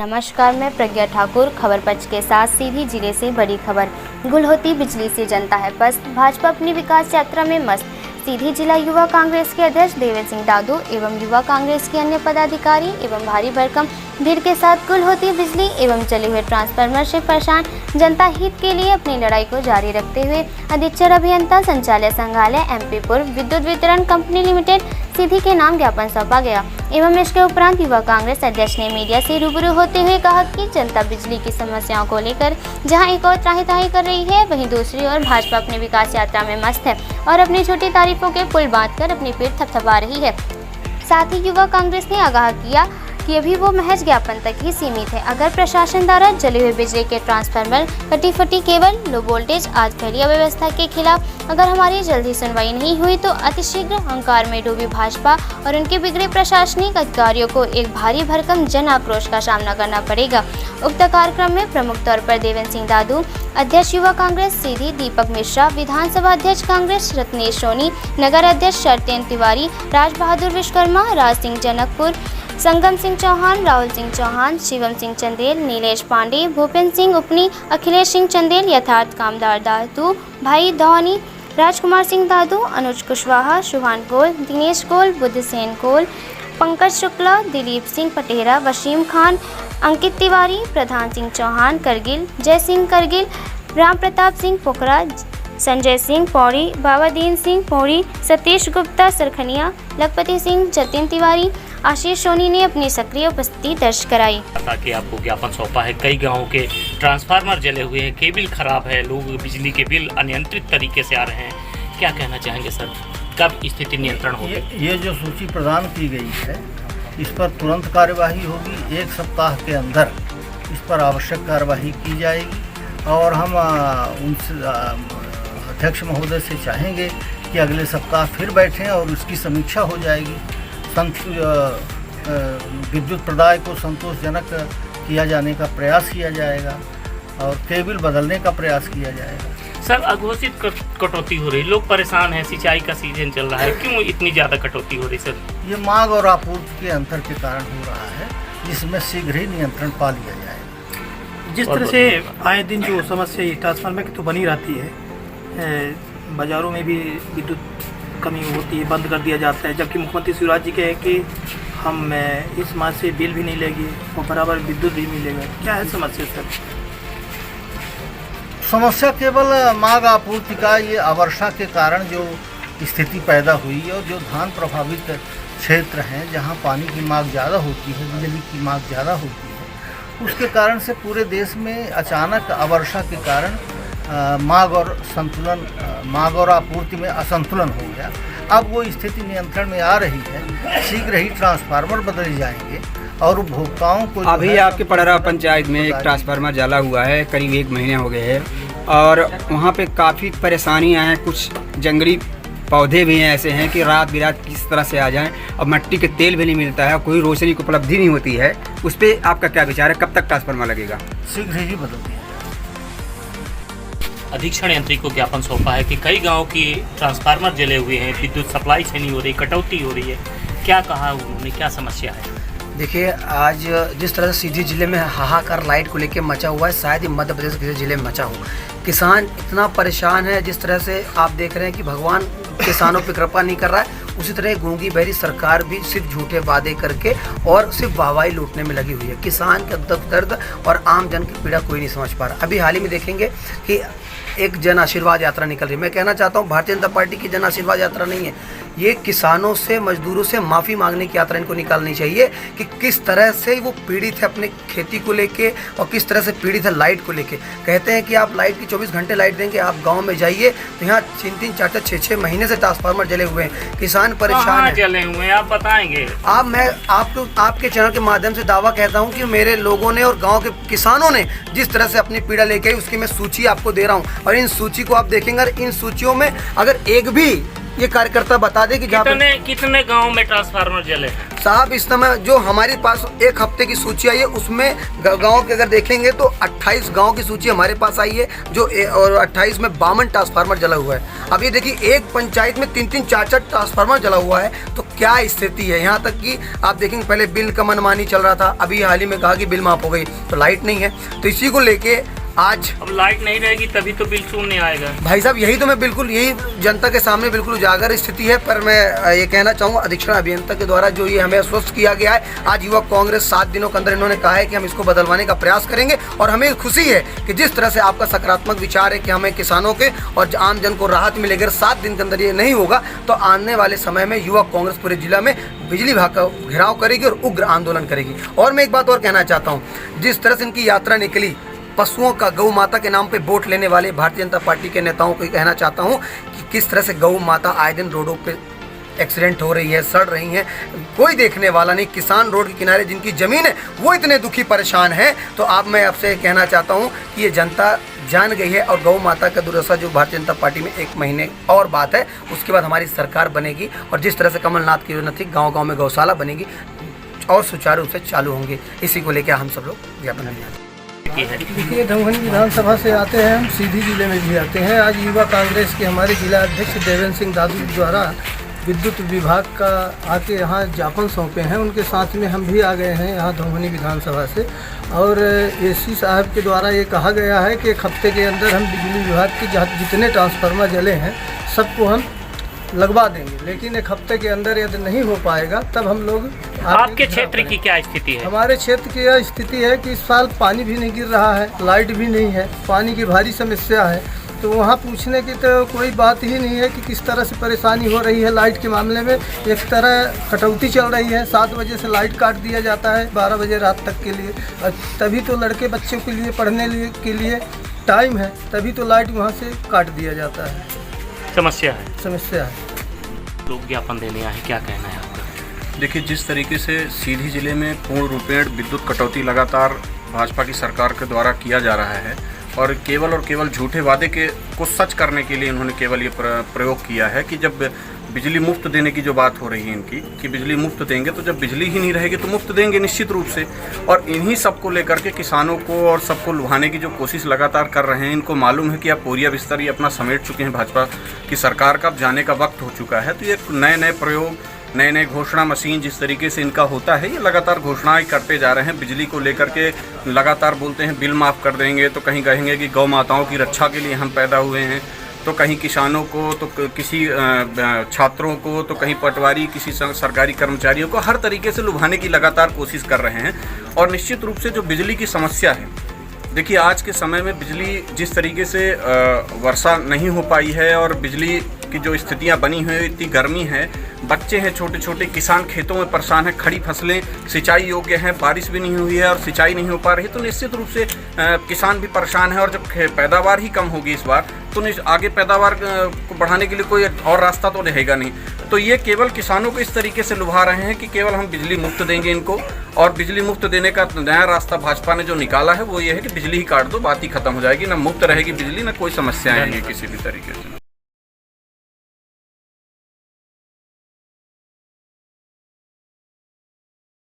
नमस्कार, मैं प्रज्ञा ठाकुर। खबर पच के साथ सीधी जिले से बड़ी खबर। गुलहोती बिजली से जनता है पस्त, भाजपा अपनी विकास यात्रा में मस्त। सीधी जिला युवा कांग्रेस के अध्यक्ष देवेंद्र सिंह दादू एवं युवा कांग्रेस के अन्य पदाधिकारी एवं भारी भरकम भीड़ के साथ गुलहोती बिजली एवं चले हुए ट्रांसफार्मर से परेशान जनता हित के लिए अपनी लड़ाई को जारी रखते हुए अधीक्षक अभियंता संचालय संग्रहालय एमपी पूर्व विद्युत वितरण कंपनी लिमिटेड सीधी के नाम ज्ञापन सौंपा गया एवं इसके उपरांत युवा कांग्रेस अध्यक्ष ने मीडिया से रूबरू होते हुए कहा कि जनता बिजली की समस्याओं को लेकर जहां एक और त्राही कर रही है, वहीं दूसरी ओर भाजपा अपनी विकास यात्रा में मस्त है और अपनी छोटी तारीफों के पुल बांधकर अपनी पीठ थपथपा रही है। साथ ही युवा कांग्रेस ने आगाह किया कि अभी वो महज ज्ञापन तक ही सीमित है। अगर प्रशासन द्वारा जले हुए बिजली के ट्रांसफार्मर, कटी फटी केबल, लो वोल्टेज आदि फैली अव्यवस्था के खिलाफ अगर हमारी जल्दी सुनवाई नहीं हुई तो अतिशीघ्र अहंकार में डूबी भाजपा और उनके बिगड़े प्रशासनिक अधिकारियों को एक भारी भरकम जन आक्रोश का सामना करना पड़ेगा। उक्त कार्यक्रम में प्रमुख तौर पर देवेंद्र सिंह दादू, अध्यक्ष युवा कांग्रेस सीधी दीपक मिश्रा, विधानसभा अध्यक्ष कांग्रेस रत्नेश सोनी, नगर अध्यक्ष शरतेन तिवारी, राज बहादुर विश्वकर्मा, राज सिंह जनकपुर, संगम सिंह चौहान, राहुल सिंह चौहान, शिवम सिंह चंदेल, नीलेश पांडे, भूपेंद्र सिंह उपनी, अखिलेश सिंह चंदेल, यथार्थ कामदार दादू, भाई धौनी, राजकुमार सिंह दादू, अनुज कुशवाहा, शुभान गोल, दिनेश गोल, बुद्धसेन गोल, पंकज शुक्ला, दिलीप सिंह पटेरा, वसीम खान, अंकित तिवारी, प्रधान सिंह चौहान करगिल, जय सिंह करगिल, राम प्रताप सिंह पोखरा, संजय सिंह पौड़ी, बाबादीन सिंह पौड़ी, सतीश गुप्ता सरखनिया, लखपति सिंह, जतिन तिवारी, आशीष सोनी ने अपनी सक्रिय उपस्थिति दर्ज कराई। ताकि आपको ज्ञापन सौंपा है, कई गांवों के ट्रांसफार्मर जले हुए हैं, केबल खराब है, लोग बिजली के बिल अनियंत्रित तरीके से आ रहे हैं। क्या कहना चाहेंगे सर, कब स्थिति नियंत्रण होगी? ये जो सूची प्रदान की गई है, इस पर तुरंत कार्यवाही होगी। 1 सप्ताह के अंदर इस पर आवश्यक कार्यवाही की जाएगी और हम उनसे अध्यक्ष महोदय से चाहेंगे कि अगले सप्ताह फिर बैठें और उसकी समीक्षा हो जाएगी। विद्युत प्रदाय को संतोषजनक किया जाने का प्रयास किया जाएगा और केबल बदलने का प्रयास किया जाएगा। सर, अघोषित कटौती हो रही, लोग परेशान हैं, सिंचाई का सीजन चल रहा है, क्यों इतनी ज़्यादा कटौती हो रही सर? ये मांग और आपूर्ति के अंतर के कारण हो रहा है, जिसमें शीघ्र ही नियंत्रण पा लिया जाएगा। जिस तरह से आए दिन जो समस्या ट्रांसफार्मर की तो बनी रहती है, बाज़ारों में भी विद्युत कमी होती है, बंद कर दिया जाता है, जबकि मुख्यमंत्री शिवराज जी कहे कि हम इस माह से बिल भी नहीं लेंगे और बराबर विद्युत भी मिलेगा। क्या है समस्या सर? समस्या केवल मांग आपूर्ति का, ये अवर्षा के कारण जो स्थिति पैदा हुई और जो धान प्रभावित क्षेत्र हैं, जहां पानी की मांग ज़्यादा होती है, बिजली की मांग ज़्यादा होती है, उसके कारण से पूरे देश में अचानक अवर्षा के कारण मांग और आपूर्ति में असंतुलन हो गया। अब वो स्थिति नियंत्रण में आ रही है, शीघ्र ही ट्रांसफार्मर बदले जाएंगे और उपभोक्ताओं को अभी आपके पड़रा पंचायत में एक ट्रांसफार्मर जला हुआ है, करीब 1 महीने हो गए हैं और वहाँ पे काफ़ी परेशानियाँ हैं। कुछ जंगली पौधे भी हैं, ऐसे हैं कि रात बिरात किस तरह से आ जाएं और मिट्टी के तेल भी नहीं मिलता है, कोई रोशनी की उपलब्धि नहीं होती है। उस पर आपका क्या विचार है, कब तक ट्रांसफार्मर लगेगा? शीघ्र ही बदल दिया। अधीक्षण यंत्री को ज्ञापन सौंपा है कि कई गांवों की ट्रांसफार्मर जले हुए हैं, विद्युत सप्लाई से नहीं हो रही, कटौती हो रही है। क्या कहा उन्होंने, क्या समस्या है? देखिए, आज जिस तरह से सीधी जिले में हाहाकार लाइट को लेकर मचा हुआ है, शायद ही मध्य प्रदेश के किसी जिले में मचा हो। किसान इतना परेशान है, जिस तरह से आप देख रहे हैं कि भगवान किसानों पर कृपा नहीं कर रहा है, उसी तरह गूंगी बहरी सरकार भी सिर्फ झूठे वादे करके और सिर्फ वाहवाही लूटने में लगी हुई है। किसान का दर्द और आम जन की पीड़ा कोई नहीं समझ पा रहा। अभी हाल ही में देखेंगे कि एक जन आशीर्वाद यात्रा निकल रही है। मैं कहना चाहता हूँ, भारतीय जनता पार्टी की जन आशीर्वाद यात्रा नहीं है ये, किसानों से, मजदूरों से माफ़ी मांगने की यात्रा इनको निकालनी चाहिए कि किस तरह से वो पीड़ित है अपने खेती को लेके और किस तरह से पीड़ित है लाइट को लेके। कहते हैं कि आप लाइट की 24 घंटे लाइट देंगे, आप गांव में जाइए तो यहाँ 3-3, 4-4, 6-6 महीने से ट्रांसफार्मर जले हुए हैं, किसान परेशान है। जले हुए हैं आप बताएंगे? मैं आपको आपके चैनल के माध्यम से दावा कहता हूँ कि मेरे लोगों ने और गाँव के किसानों ने जिस तरह से अपनी पीड़ा लेके आई, उसकी मैं सूची आपको दे रहा हूँ और इन सूची को आप देखेंगे, इन सूचियों में अगर एक भी ये कार्यकर्ता बता दे कि कितने गांव में ट्रांसफार्मर जले हैं? साहब इस समय जो हमारे पास एक हफ्ते की सूची आई है उसमें गांव के अगर देखेंगे तो 28 गांव की सूची हमारे पास आई है जो और 28 में 52 ट्रांसफार्मर जला हुआ है। अब ये देखिए एक पंचायत में 3-3 4-4 ट्रांसफार्मर जला हुआ है, तो क्या स्थिति है। यहाँ तक कि आप देखेंगे पहले बिल का मनमानी चल रहा था, अभी हाल ही में कहा कि बिल माफ हो गई, तो लाइट नहीं है। तो इसी को लेके आज अब लाइट नहीं रहेगी तभी तो बिल शून्य आएगा। भाई साहब यही तो मैं बिल्कुल यही जनता के सामने बिल्कुल उजागर स्थिति है। पर मैं ये कहना चाहूँगा अधीक्षण अभियंता के द्वारा जो ये हमें आश्वस्त किया गया है, आज युवा कांग्रेस 7 दिनों के अंदर इन्होंने कहा है कि हम इसको बदलवाने का प्रयास करेंगे। और हमें खुशी है कि जिस तरह से आपका सकारात्मक विचार है कि हमें किसानों के और आम जन को राहत मिलेगी। अगर 7 दिन के अंदर ये नहीं होगा तो आने वाले समय में युवा कांग्रेस पूरे जिला में बिजली विभाग का घेराव करेगी और उग्र आंदोलन करेगी। और मैं एक बात और कहना चाहता हूँ, जिस तरह से इनकी यात्रा निकली, पशुओं का गौ माता के नाम पे वोट लेने वाले भारतीय जनता पार्टी के नेताओं को कहना चाहता हूं कि किस तरह से गौ माता आए दिन रोडों पे एक्सीडेंट हो रही है, सड़ रही हैं, कोई देखने वाला नहीं। किसान रोड के किनारे जिनकी ज़मीन है वो इतने दुखी परेशान हैं। तो अब मैं आपसे कहना चाहता हूं कि ये जनता जान गई है और गौ माता का दुर्दशा जो भारतीय जनता पार्टी में 1 महीने और बात है, उसके बाद हमारी सरकार बनेगी और जिस तरह से कमलनाथ की योजना थी गाँव-गाँव में गौशाला बनेगी और सुचारू रूप से चालू होंगे। इसी को लेकर हम सब लोग ज्ञापन दिया। देखिए, धमघनी विधानसभा से आते हैं हम, सीधी जिले में भी आते हैं। आज युवा कांग्रेस के हमारे जिला अध्यक्ष देवेंद्र सिंह दादू द्वारा विद्युत विभाग का आके यहाँ ज्ञापन सौंपे हैं, उनके साथ में हम भी आ गए हैं यहाँ धमघनी विधानसभा से। और एसी साहब के द्वारा ये कहा गया है कि 1 हफ्ते के अंदर हम बिजली विभाग के जितने ट्रांसफार्मर जले हैं सबको हम लगवा देंगे, लेकिन 1 हफ्ते के अंदर यदि नहीं हो पाएगा तब हम लोग आपके क्षेत्र की क्या स्थिति है? हमारे क्षेत्र की यह स्थिति है कि इस साल पानी भी नहीं गिर रहा है, लाइट भी नहीं है, पानी की भारी समस्या है। तो वहाँ पूछने की तो कोई बात ही नहीं है कि किस तरह से परेशानी हो रही है लाइट के मामले में। एक तरह कटौती चल रही है, 7 बजे से लाइट काट दिया जाता है 12 बजे रात तक के लिए। और तभी तो लड़के बच्चों के लिए पढ़ने के लिए टाइम है, तभी तो लाइट वहाँ से काट दिया जाता है। समस्या है। लोग ज्ञापन देने आए, क्या कहना है आपका? देखिए, जिस तरीके से सीधी जिले में पूर्ण रूपेण विद्युत कटौती लगातार भाजपा की सरकार के द्वारा किया जा रहा है और केवल झूठे वादे को सच करने के लिए इन्होंने केवल ये प्रयोग किया है कि जब बिजली मुफ्त देने की जो बात हो रही है इनकी कि बिजली मुफ्त देंगे, तो जब बिजली ही नहीं रहेगी तो मुफ्त देंगे निश्चित रूप से। और इन्हीं सबको लेकर के किसानों को और सबको लुभाने की जो कोशिश लगातार कर रहे हैं। इनको मालूम है कि आप बोरिया बिस्तर ये अपना समेट चुके हैं भाजपा की सरकार का, अब जाने का वक्त हो चुका है। तो ये नए प्रयोग, नए घोषणा मशीन जिस तरीके से इनका होता है, ये लगातार घोषणाएं करते जा रहे हैं। बिजली को लेकर के लगातार बोलते हैं बिल माफ़ कर देंगे, तो कहीं कहेंगे कि गौ माताओं की रक्षा के लिए हम पैदा हुए हैं, तो कहीं किसानों को, तो किसी छात्रों को, तो कहीं पटवारी, किसी सरकारी कर्मचारियों को, हर तरीके से लुभाने की लगातार कोशिश कर रहे हैं। और निश्चित रूप से जो बिजली की समस्या है, देखिए आज के समय में बिजली जिस तरीके से वर्षा नहीं हो पाई है और बिजली की जो स्थितियां बनी हुई, इतनी गर्मी है, बच्चे हैं छोटे छोटे, किसान खेतों में परेशान है, खड़ी फसलें सिंचाई योग्य हैं, बारिश भी नहीं हुई है और सिंचाई नहीं हो पा रही, तो निश्चित रूप से किसान भी परेशान है। और जब पैदावार ही कम होगी इस बार, तो आगे पैदावार को बढ़ाने के लिए कोई और रास्ता तो रहेगा नहीं। तो ये केवल किसानों को इस तरीके से लुभा रहे हैं कि केवल हम बिजली मुफ्त देंगे इनको, और बिजली मुफ्त देने का नया रास्ता भाजपा ने जो निकाला है वो ये है कि बिजली ही काट दो, बात ही खत्म हो जाएगी, ना मुफ्त रहेगी बिजली, ना कोई समस्या आएगी किसी भी तरीके से।